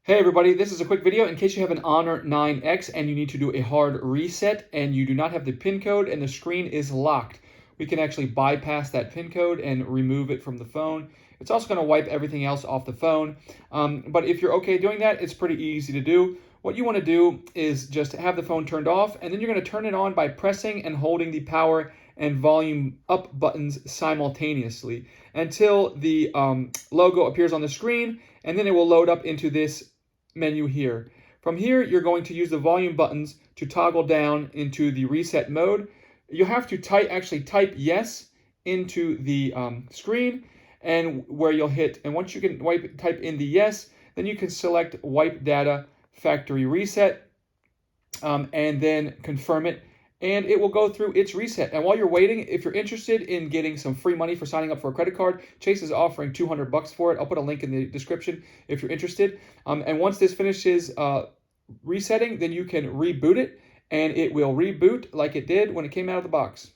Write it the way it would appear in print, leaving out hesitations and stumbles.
Hey everybody, this is a quick video in case you have an Honor 9X and you need to do a hard reset and you do not have the PIN code and the screen is locked. We can actually bypass that PIN code and remove it from the phone. It's also going to wipe everything else off the phone. But if you're okay doing that, it's pretty easy to do. What you want to do is just have the phone turned off, and then you're going to turn it on by pressing and holding the power and volume up buttons simultaneously until the logo appears on the screen, and then it will load up into this menu here. From here, you're going to use the volume buttons to toggle down into the reset mode. You have to actually type yes into the screen, and where you'll hit, and once you can type in the yes, then you can select wipe data factory reset, and then confirm it, and it will go through its reset. And while you're waiting, if you're interested in getting some free money for signing up for a credit card, Chase is offering $200 for it. I'll put a link in the description if you're interested. And once this finishes resetting, then you can reboot it, and it will reboot like it did when it came out of the box.